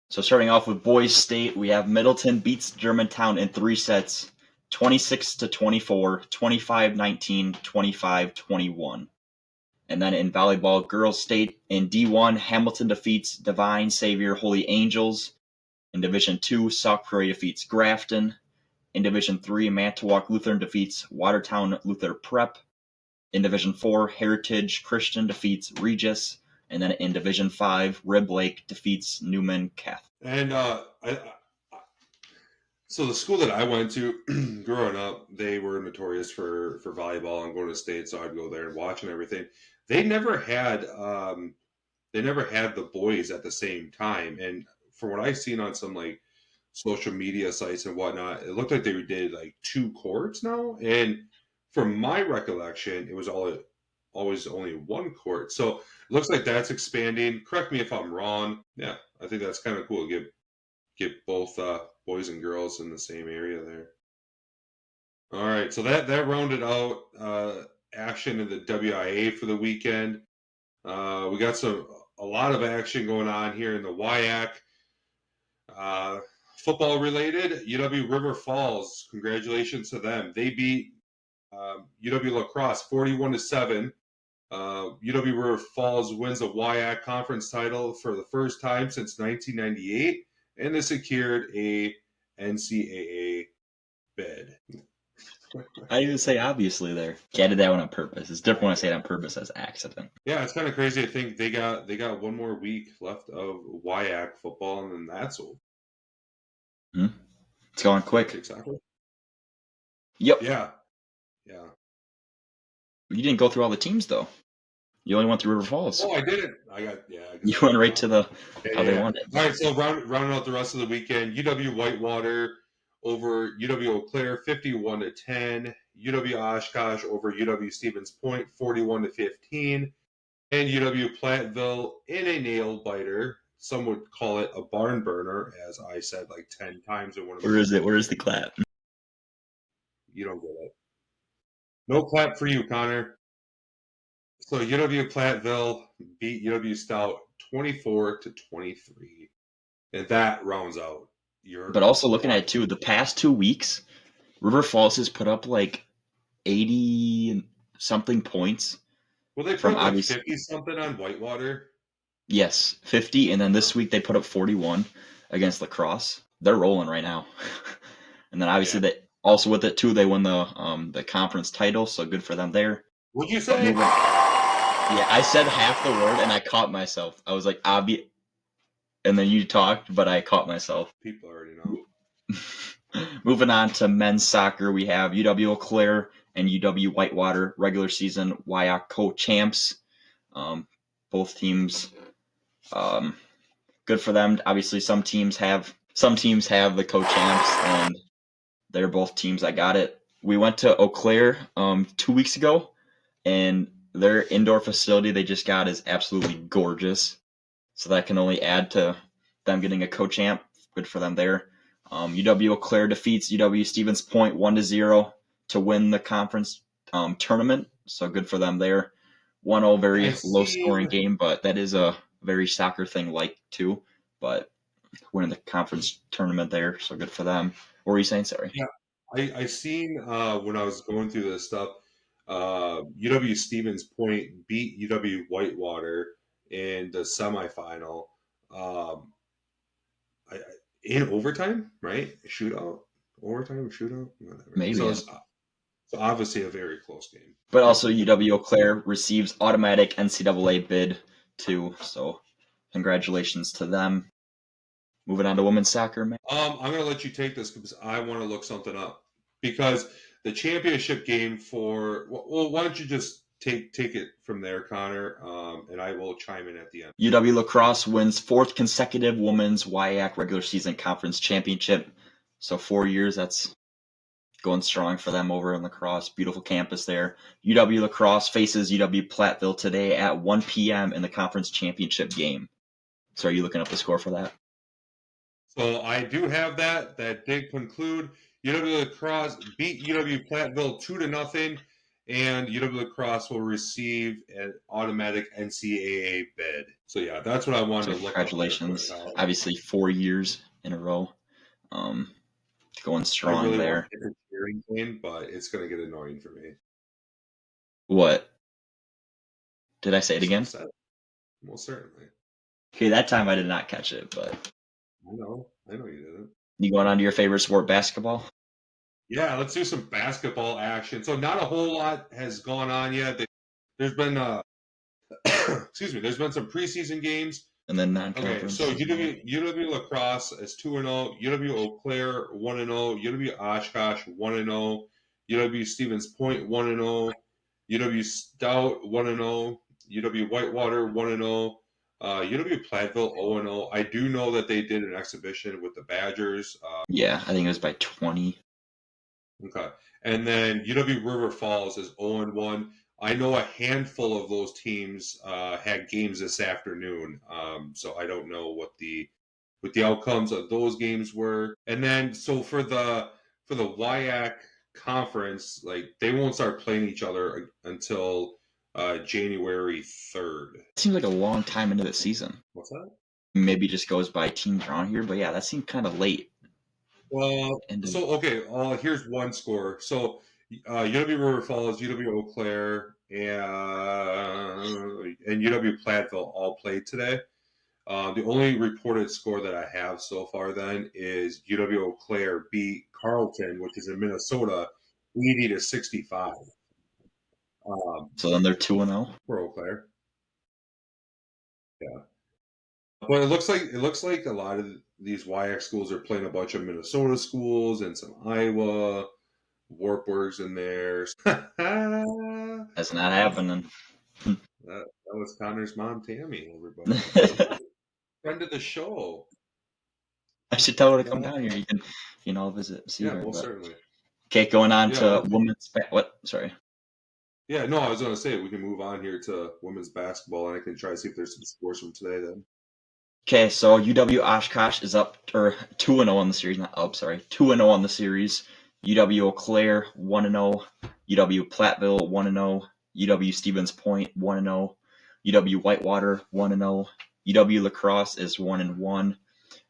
So starting off with boys state, we have Middleton beats Germantown in 3 sets, 26-24, 25-19, 25-21. And then in volleyball, girls state in D1, Hamilton defeats Divine Savior Holy Angels. In Division 2, Sauk Prairie defeats Grafton. In Division 3, Manitowoc Lutheran defeats Watertown Luther Prep. In Division 4, Heritage Christian defeats Regis. And then in Division 5, Rib Lake defeats Newman Catholic. And So the school that I went to growing up, they were notorious for volleyball and going to state, so I'd go there and watch and everything. They never had the boys at the same time. And from what I've seen on some like social media sites and whatnot, it looked like they did like 2 courts now. And from my recollection, it was always only 1 court. So it looks like that's expanding. Correct me if I'm wrong. Yeah, I think that's kind of cool. Get both boys and girls in the same area there. All right, so that rounded out action in the WIA for the weekend. We got a lot of action going on here in the WIAC. Football related, UW River Falls. Congratulations to them. They beat UW La Crosse 41-7. UW River Falls wins a WIAC conference title for the first time since 1998, and they secured a NCAA bid. I didn't even say obviously there. You added that one on purpose. It's different when I say it on purpose as accident. Yeah, it's kind of crazy. I think they got 1 more week left of WIAC football, and then that's over. It's going quick. Exactly. Yep. Yeah. You didn't go through all the teams though. You only went through River Falls. Oh, I didn't. You went right to the how they wanted. All right, so rounding out the rest of the weekend, UW Whitewater over UW Eau Claire 51-10, UW Oshkosh over UW Stevens Point 41-15, and UW Platteville in a nail biter. Some would call it a barn burner, as I said like 10 times in one of my. Where is it? Where is the clap? You don't get it. No clap for you, Connor. So UW Platteville beat UW Stout 24-23, and that rounds out your. But also looking at it too, the past 2 weeks, River Falls has put up like 80 something points. Well, they put up like 50 something on Whitewater. Yes, 50, and then this week they put up 41 against La Crosse. They're rolling right now. And then obviously they also with it too, they won the conference title, so good for them there. What'd you say? Yeah, I said half the word and I caught myself. I was like, obvious, and then you talked, but I caught myself. People already know. Moving on to men's soccer, we have UW Eau Claire and UW Whitewater regular season WIAC co-champs. Both teams, good for them. Obviously, some teams have the co-champs, and they're both teams that got it. We went to Eau Claire 2 weeks ago, and their indoor facility they just got is absolutely gorgeous. So that can only add to them getting a co-champ. Good for them there. UW Eau Claire defeats UW Stevens Point 1-0 to win the conference tournament. So good for them there. 1-0, very low-scoring game, but that is a very soccer thing like too. But winning the conference tournament there, so good for them. What were you saying? Sorry. Yeah, I seen when I was going through this stuff, UW Stevens Point beat UW Whitewater in the semifinal. In overtime, right? Overtime, shootout, whatever. Maybe. So it's obviously a very close game. But also UW Eau Claire receives automatic NCAA bid too, so congratulations to them. Moving on to women's soccer, man. I'm gonna let you take this because I want to look something up. Because the championship game well, why don't you just take it from there, Connor, and I will chime in at the end. UW La Crosse wins 4th consecutive women's WIAC regular season conference championship. So 4 years, that's going strong for them over in La Crosse. Beautiful campus there. UW La Crosse faces UW Platteville today at 1 p.m. in the conference championship game. So are you looking up the score for that? So I do have that. That did conclude. UW La Crosse beat UW Platteville 2-0, and UW La Crosse will receive an automatic NCAA bid. So yeah, that's what I wanted to look up. Congratulations. Obviously 4 years in a row. Going strong I really there. want to get the cheering game, but it's going to get annoying for me. What? Did I say it again? Most certainly. Okay, that time I did not catch it, but I know you didn't. You going on to your favorite sport, basketball? Yeah, let's do some basketball action. So not a whole lot has gone on yet. There's been there's been some preseason games. and then Okay, non-conference. so UW La Crosse is 2-0, UW Eau Claire 1-0, UW Oshkosh 1-0, UW Stevens Point 1-0, UW Stout 1-0, UW Whitewater 1-0, UW Platteville 0-0. I do know that they did an exhibition with the Badgers. Yeah, I think it was by 20. Okay, and then UW River Falls is 0-1. I know a handful of those teams had games this afternoon, so I don't know what the outcomes of those games were. And then so for the WIAC conference, like they won't start playing each other until January 3rd. It seems like a long time into the season. What's that? Maybe it just goes by teams around here, but yeah, that seemed kind of late. So okay, here's one score. So UW River Falls, UW Eau Claire, and UW Platteville all played today. The only reported score that I have so far then is UW Eau Claire beat Carleton, which is in Minnesota, 80-65. So then they're 2-0. For Eau Claire. Yeah. But it looks like a lot of these WIAC schools are playing a bunch of Minnesota schools and some Iowa. Wartburg's in there. That's not happening. That was Connor's mom, Tammy. Everybody, friend of the show. I should tell her to come down here. You can, visit, see Yeah, her. most But certainly. okay, going on Yeah, to women's. What? Sorry. Yeah, no, I was going to say we can move on here to women's basketball, and I can try to see if there's some scores from today. Then. Okay, so UW Oshkosh is up or 2-0 on the series. Not up, sorry. 2-0 on the series. UW Eau Claire 1-0. UW Platteville 1-0. UW Stevens Point 1-0. UW Whitewater 1-0. UW La Crosse is 1-1.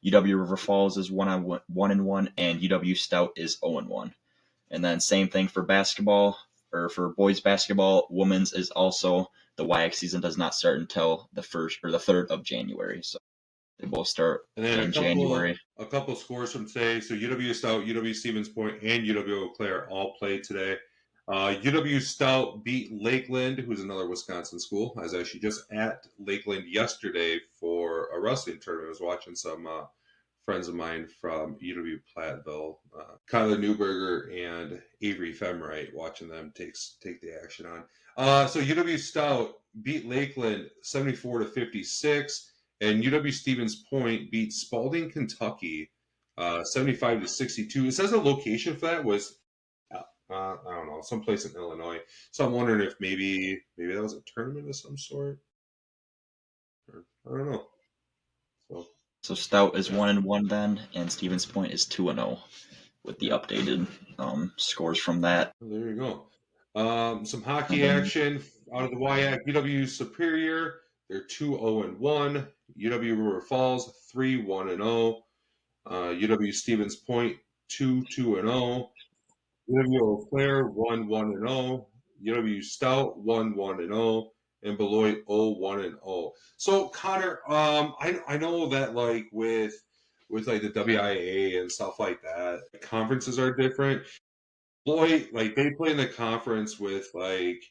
UW River Falls is 1-1, and UW Stout is 0-1. And then same thing for basketball, or for boys basketball. Women's is also, the WIAC season does not start until the 1st or the 3rd of January. So they both start And then in January. a couple scores from today. So UW Stout, UW Stevens Point, and UW Eau Claire all played today. UW Stout beat Lakeland, who's another Wisconsin school. I was actually just at Lakeland yesterday for a wrestling tournament. I was watching some friends of mine from UW Platteville, Kyler Newberger and Avery Femright, watching them take the action on. So UW Stout beat Lakeland 74-56. And UW Stevens Point beat Spalding, Kentucky, 75-62. It says the location for that was, I don't know, someplace in Illinois. So I'm wondering if maybe that was a tournament of some sort. Or, I don't know. So Stout is 1-1 then, and Stevens Point is 2-0 with the updated scores from that. Well, there you go. Some hockey action out of the WIAC. UW Superior, they're 2-0-1. UW River Falls, 3-1-0. UW Stevens Point 2-2-0, UW Eau Claire 1-1-0, UW Stout 1-1-0, and Beloit 0-1-0. So Connor, I know that like with like the WIAA and stuff like that, conferences are different. Beloit, like they play in the conference with like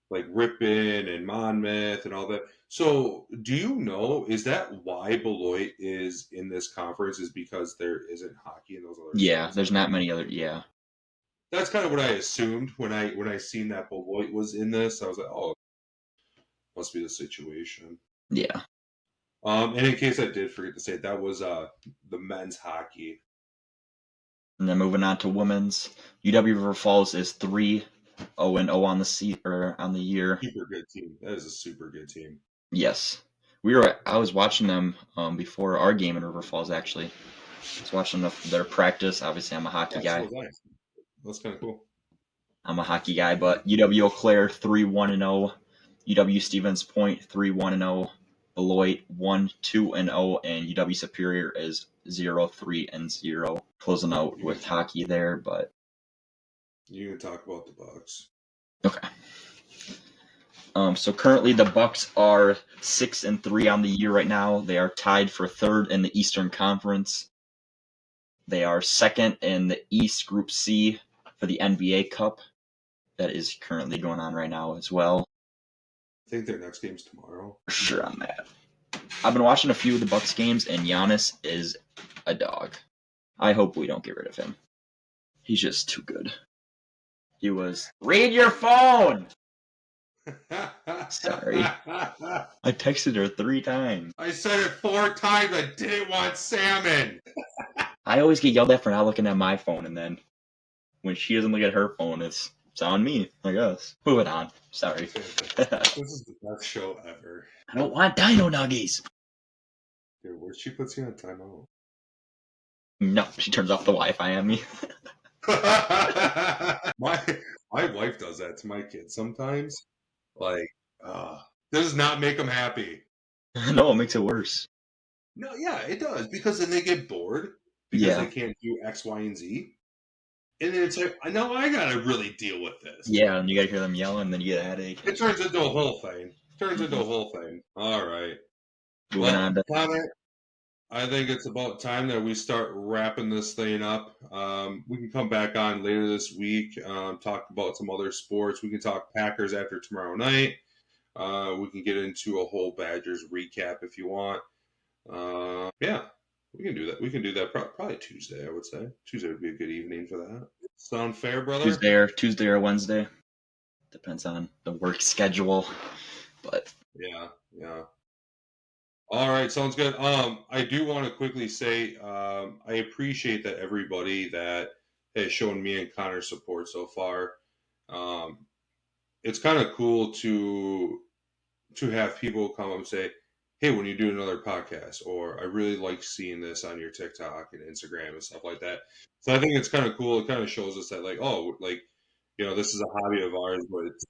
Ripon and Monmouth and all that. So, do you know, is that why Beloit is in this conference? Is because there isn't hockey in those other Yeah, schools? there's not many other. Yeah. That's kind of what I assumed when I seen that Beloit was in this. I was like, oh, must be the situation. Yeah. And in case I did forget to say, that was the men's hockey. And then moving on to women's, UW River Falls is 3-0 on the year. Super good team. That is a super good team. Yes, I was watching them before our game in River Falls. Actually, I was watching their practice. Obviously, I'm a hockey guy. So was I. That's kind of cool. I'm a hockey guy, but UW Eau Claire 3-1-0, UW Stevens Point 3-1-0, Beloit 1-2-0, and UW Superior is 0-3-0. Closing out with hockey there, but you can talk about the Bucks. Okay. So currently the Bucks are 6-3 on the year right now. They are tied for third in the Eastern Conference. They are second in the East Group C for the NBA Cup. That is currently going on right now as well. I think their next game's tomorrow. Sure on that. I've been watching a few of the Bucks games, and Giannis is a dog. I hope we don't get rid of him. He's just too good. He was. Read your phone! Sorry. I texted her 3 times. I said it 4 times. I didn't want salmon. I always get yelled at for not looking at my phone, and then when she doesn't look at her phone, it's on me, I guess. Moving on. Sorry. This is the best show ever. I don't want dino nuggies. Dude, where she puts you on timeout? No, she turns off the Wi-Fi on me. my wife does that to my kids sometimes. Like, does not make them happy. No, it makes it worse. No, yeah, it does, because then they get bored because they can't do X, Y, and Z. And then it's like, now I gotta really deal with this. Yeah, and you gotta hear them yelling, and then you get a headache. It turns into a whole thing. All right. Moving on to Connor, I think it's about time that we start wrapping this thing up. We can come back on later this week, talk about some other sports. We can talk Packers after tomorrow night. We can get into a whole Badgers recap if you want. Yeah, we can do that. We can do that probably Tuesday, I would say. Tuesday would be a good evening for that. Sound fair, brother? Tuesday or Wednesday. Depends on the work schedule. But yeah. All right, sounds good. I do want to quickly say I appreciate that everybody that has shown me and Connor support so far. It's kind of cool to have people come up and say, "Hey, when you do another podcast," or "I really like seeing this on your TikTok and Instagram and stuff like that." So I think it's kind of cool. It kind of shows us that, like, oh, like, this is a hobby of ours, but it's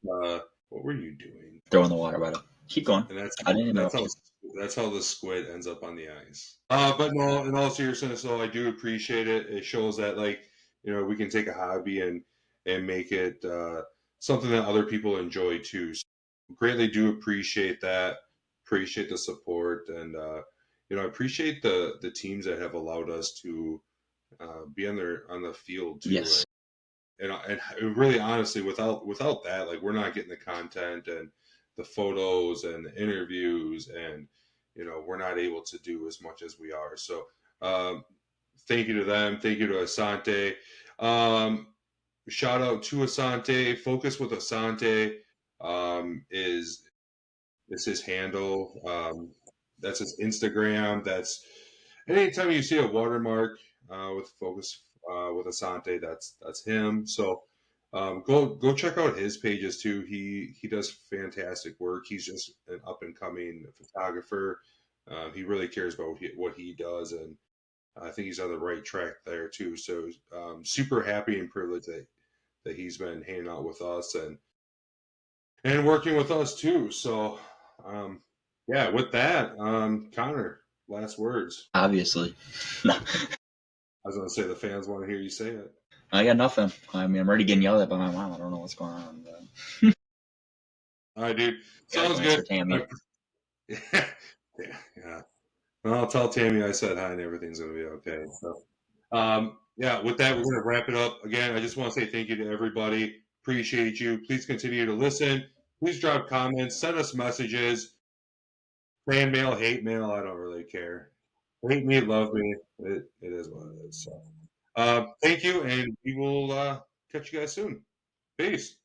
what were you doing? Throwing the water bottle. Keep going. And that's how the squid ends up on the ice. But no, in all seriousness, though, I do appreciate it. It shows that, like, we can take a hobby and make it something that other people enjoy too. So greatly do appreciate that. Appreciate the support, and I appreciate the teams that have allowed us to be on the field too. Yes. And really, honestly, without that, like, we're not getting the content and the photos and the interviews, and we're not able to do as much as we are. So thank you to them. Thank you to Asante. Shout out to Asante. Focus with Asante is his handle. That's his Instagram. That's anytime you see a watermark with Focus with Asante, that's him. So go check out his pages too. He does fantastic work. He's just an up and coming photographer. He really cares about what he does, and I think he's on the right track there too. So super happy and privileged that he's been hanging out with us and working with us too. So yeah, with that, Connor, last words. Obviously. I was going to say the fans want to hear you say it. I got nothing. I mean, I'm already getting yelled at by my mom. I don't know what's going on. But... All right, dude. Sounds good. Tammy. Yeah. Well, I'll tell Tammy I said hi and everything's going to be okay. So, yeah, with that, we're going to wrap it up. Again, I just want to say thank you to everybody. Appreciate you. Please continue to listen. Please drop comments. Send us messages. Fan mail, hate mail. I don't really care. Hate me, love me. It is what it is. So, thank you, and we will catch you guys soon. Peace.